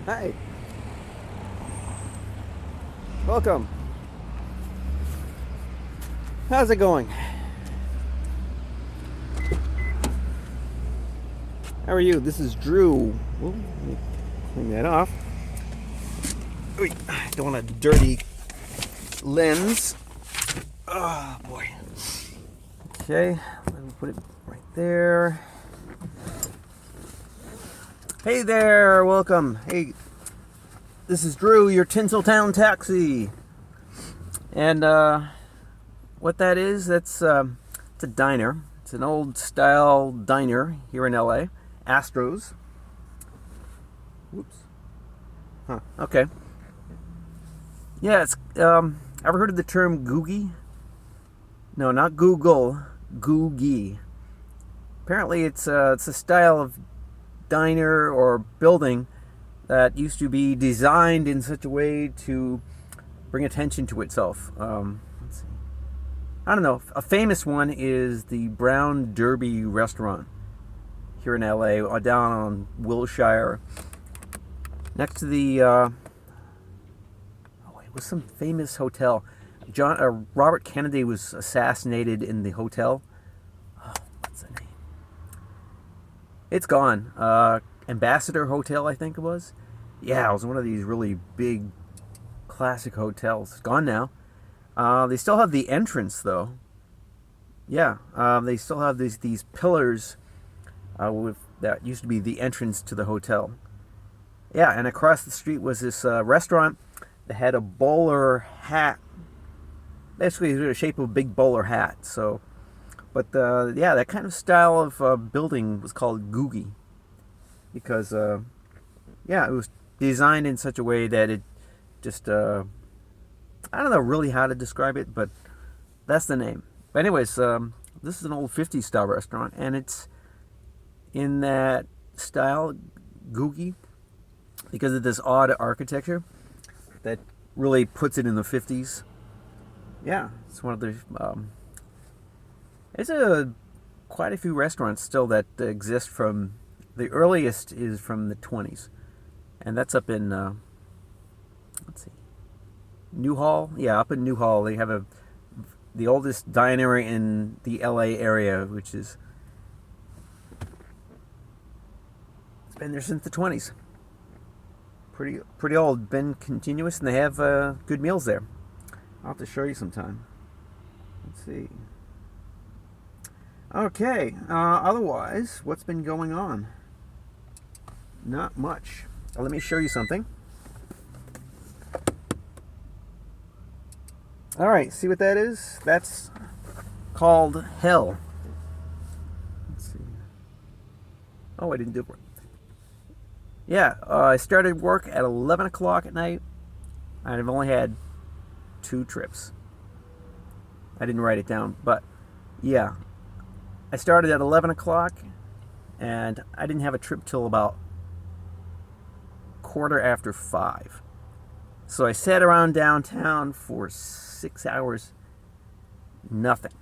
Hi. Welcome. How's it going? How are you? This is Drew. Ooh, let me clean that off. I don't want a dirty lens. Oh boy. Okay, let me put it right there. Hey there, welcome. Hey, this is Drew, your Tinseltown taxi. And what that is, it's a diner. It's an old style diner here in LA. Astros. Whoops. Huh, okay. Yeah, it's, ever heard of the term Googie? No, not Google, goo-gee. Apparently it's a style of diner or building that used to be designed in such a way to bring attention to itself. Let's see. I don't know. A famous one is the Brown Derby restaurant here in LA, down on Wilshire, next to the it was some famous hotel. Robert Kennedy was assassinated in the hotel. Oh, what's the name? It's gone. Ambassador Hotel, I think it was. Yeah, it was one of these really big classic hotels. It's gone now. They still have the entrance though. Yeah, they still have these pillars that used to be the entrance to the hotel. Yeah, and across the street was this restaurant that had a bowler hat. Basically, it was the shape of a big bowler hat. So, but yeah, that kind of style of building was called Googie, because yeah, it was designed in such a way that it just I don't know really how to describe it, but that's the name. But anyways, this is an old 50s style restaurant, and it's in that style, Googie, because of this odd architecture that really puts it in the 50s. Yeah, it's one of the there's quite a few restaurants still that exist from, the earliest is from the 20s, and that's up in let's see, Newhall. Yeah, up in Newhall they have the oldest diner in the LA area, which is, it's been there since the 20s. Pretty old, been continuous, and they have good meals there. I'll have to show you sometime. Let's see. Okay, otherwise, what's been going on? Not much. Let me show you something. Alright, see what that is? That's called hell. Let's see. Oh, I didn't do it. Yeah, I started work at 11 o'clock at night. I've only had 2 trips. I didn't write it down, but yeah. I started at 11 o'clock, and I didn't have a trip till about 5:15. So I sat around downtown for 6 hours. Nothing.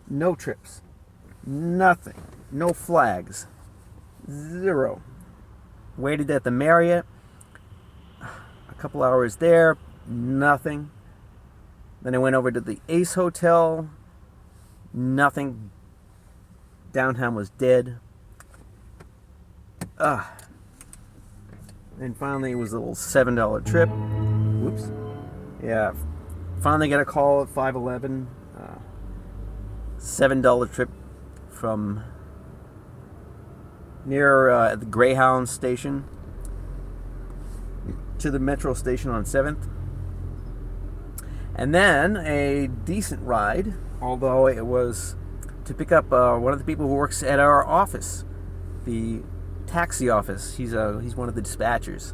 No trips. Nothing. No flags. Zero. Waited at the Marriott. A couple hours there. Nothing. Then I went over to the Ace Hotel. Nothing. Downtown was dead. And finally it was a little $7 trip. Whoops. Yeah. Finally got a call at 5:11. $7 trip from near the Greyhound station to the metro station on 7th. And then a decent ride, although it was to pick up one of the people who works at our office, the taxi office. He's one of the dispatchers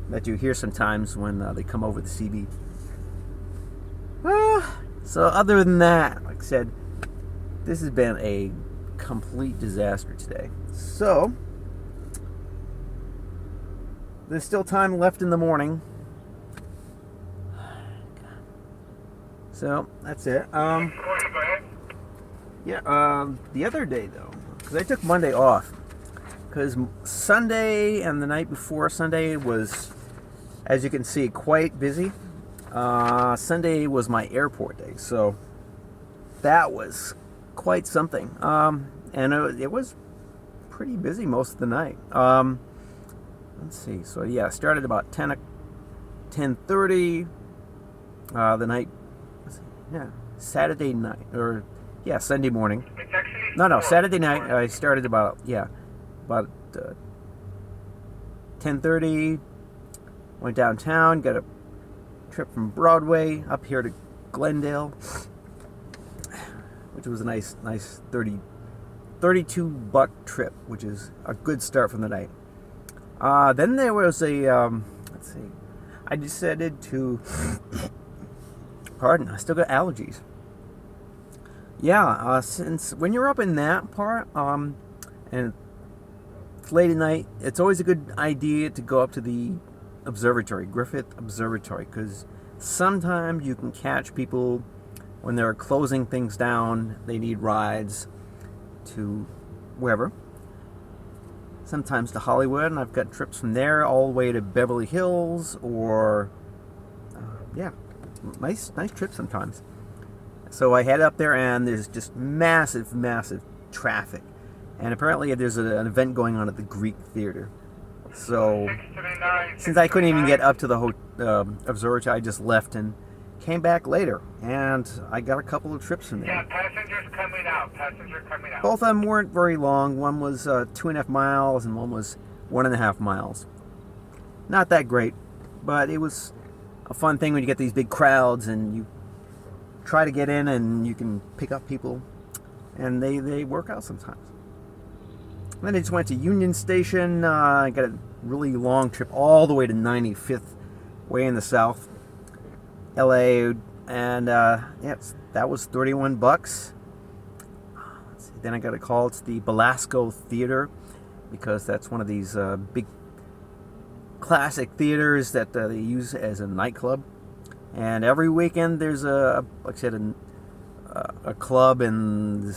that you hear sometimes when they come over the CB. So other than that, like I said, this has been a complete disaster today. So there's still time left in the morning. So that's it. Yeah. The other day though, because I took Monday off, because Sunday and the night before Sunday was, as you can see, quite busy. Sunday was my airport day, so that was quite something. And it was pretty busy most of the night. Let's see. So yeah, I started about 10:30. The night, Saturday night, or Sunday morning. No, Saturday night. I started about 10:30. Went downtown, got a trip from Broadway up here to Glendale, which was a nice $32 trip, which is a good start from the night. Then there was let's see, I decided to, pardon, I still got allergies. Yeah, since when you're up in that part, and it's late at night, it's always a good idea to go up to the observatory, Griffith Observatory, because sometimes you can catch people when they're closing things down. They need rides to wherever. Sometimes to Hollywood, and I've got trips from there all the way to Beverly Hills, or nice trips sometimes. So I head up there, and there's just massive traffic, and apparently there's an event going on at the Greek Theater. So since I couldn't even get up to the observatory, I just left and came back later, and I got a couple of trips from there. Yeah, passengers coming out. Both of them weren't very long. One was 2.5 miles, and one was 1.5 miles. Not that great, but it was a fun thing when you get these big crowds and you try to get in, and you can pick up people, and they work out sometimes. Then I just went to Union Station. I got a really long trip all the way to 95th, way in the south, LA, and that was $31. Let's see. Then I got a call to the Belasco Theater, because that's one of these big classic theaters that they use as a nightclub. And every weekend there's like I said, a club and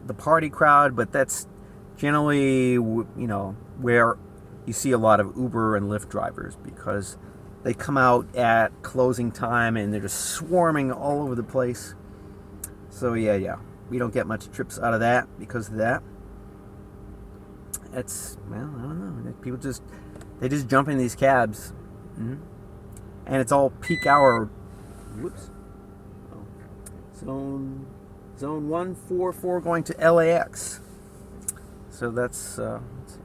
the party crowd, but that's generally, where you see a lot of Uber and Lyft drivers, because they come out at closing time and they're just swarming all over the place. So yeah, we don't get much trips out of that because of that. It's, well, I don't know. People just jump in these cabs. Mm-hmm. And it's all peak hour. Whoops. Oh. Zone 144 going to LAX. So that's, let's see.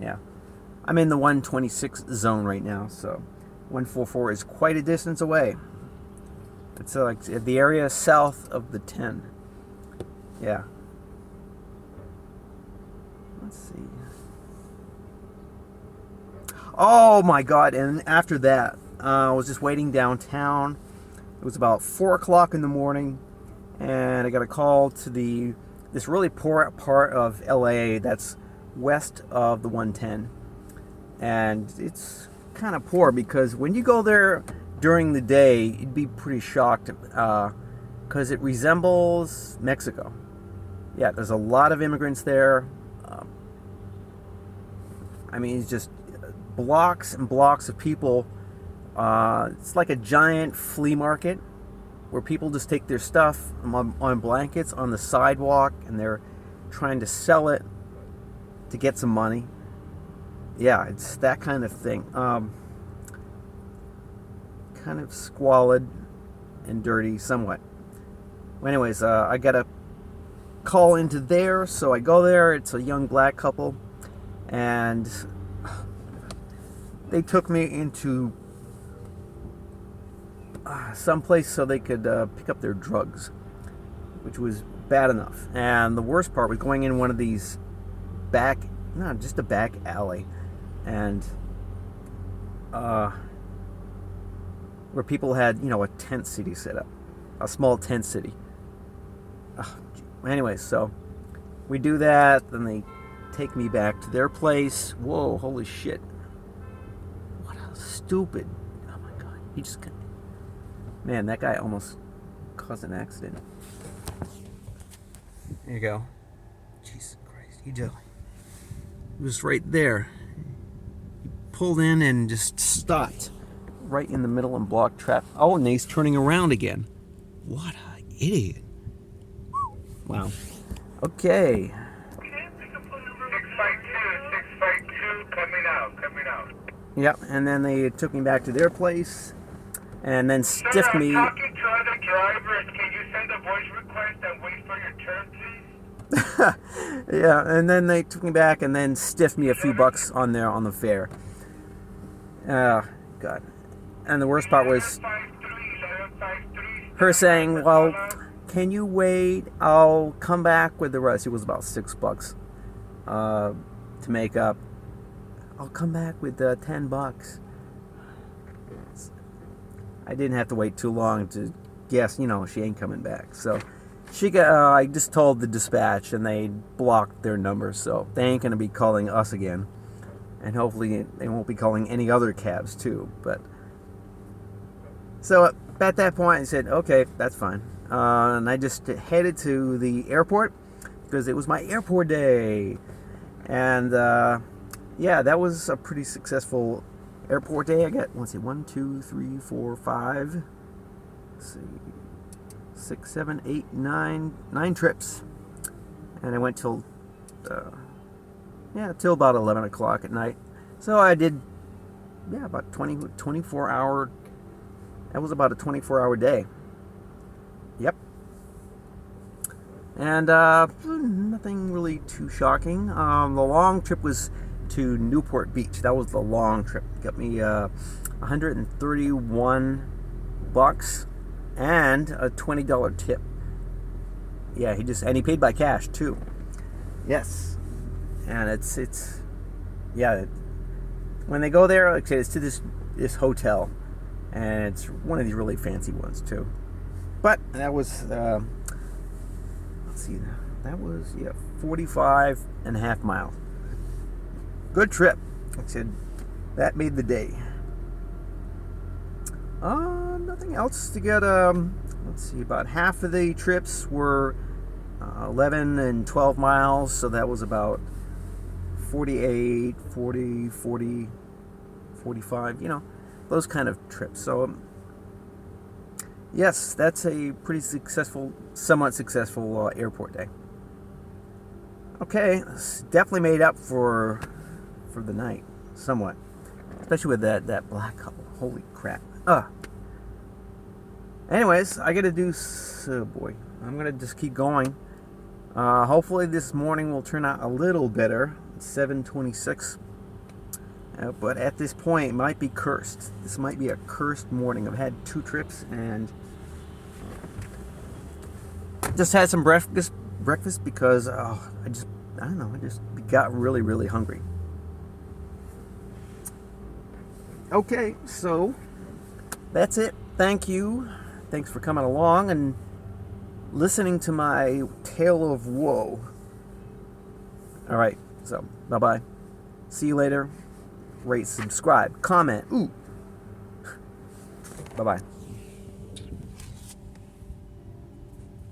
Yeah. I'm in the 126 zone right now, so 144 is quite a distance away. It's like the area south of the 10. Yeah. Let's see. Oh my God! And after that, I was just waiting downtown. It was about 4 o'clock in the morning, and I got a call to this really poor part of LA that's west of the 110. And it's kind of poor because when you go there during the day, you'd be pretty shocked, because it resembles Mexico. Yeah, there's a lot of immigrants there. I mean, it's just blocks and blocks of people. It's like a giant flea market where people just take their stuff on blankets on the sidewalk, and they're trying to sell it to get some money. Yeah, it's that kind of thing. Kind of squalid and dirty somewhat. Well, anyways, I got a call into there, so I go there. It's a young black couple, and they took me into someplace so they could pick up their drugs, which was bad enough. And the worst part was going in one of these just a back alley, and where people had, a tent city set up, a small tent city. Anyways, so we do that, then they take me back to their place. Whoa, holy shit. What a stupid. Oh my God. He just, man, that guy almost caused an accident. There you go. Jesus Christ. was right there. He pulled in and just stopped right in the middle and blocked traffic. Oh, and he's turning around again. What an idiot. Wow. Okay. 652, coming out. Yep, and then they took me back to their place and then stiffed me. I'm talking to other drivers. Can you send a voice request and wait for your turn, please? Yeah, and then they took me back and then stiffed me a few bucks on the fare. God. And the worst part was her saying, well, can you wait? I'll come back with the rest. It was about $6 to make up. I'll come back with $10. I didn't have to wait too long to guess, she ain't coming back. So I just told the dispatch and they blocked their number, so they ain't going to be calling us again. And hopefully they won't be calling any other cabs too. But so at that point I said, okay, that's fine. And I just headed to the airport because it was my airport day. And yeah, that was a pretty successful airport day. I got, 1, 2, 3, 4, 5, let's see, 6, 7, 8, 9 trips. And I went till about 11 o'clock at night. So I did, about 24 hour. That was about a 24-hour day. Yep. And nothing really too shocking. The long trip was to Newport Beach. That was the long trip. Got me $131 and a $20 tip. Yeah, he paid by cash too. Yes. And it's when they go there, like I said, it's to this hotel, and it's one of these really fancy ones too. But that was let's see, that was 45.5 miles. Good trip. Like I said, that made the day. Nothing else to get. Let's see, about half of the trips were 11 and 12 miles, so that was about 48, 40, 40, 45, those kind of trips. So yes, that's a pretty successful, somewhat successful airport day. Okay, definitely made up for the night, somewhat. Especially with that black couple. Holy crap. Anyways, I gotta do, I'm gonna just keep going. Hopefully this morning will turn out a little better. It's 7:26. But at this point, it might be cursed. This might be a cursed morning. I've had 2 trips and just had some breakfast because I just got really, really hungry. Okay, so that's it. Thank you. Thanks for coming along and listening to my tale of woe. All right, so bye-bye. See you later. Rate, subscribe, comment. Ooh. Bye-bye.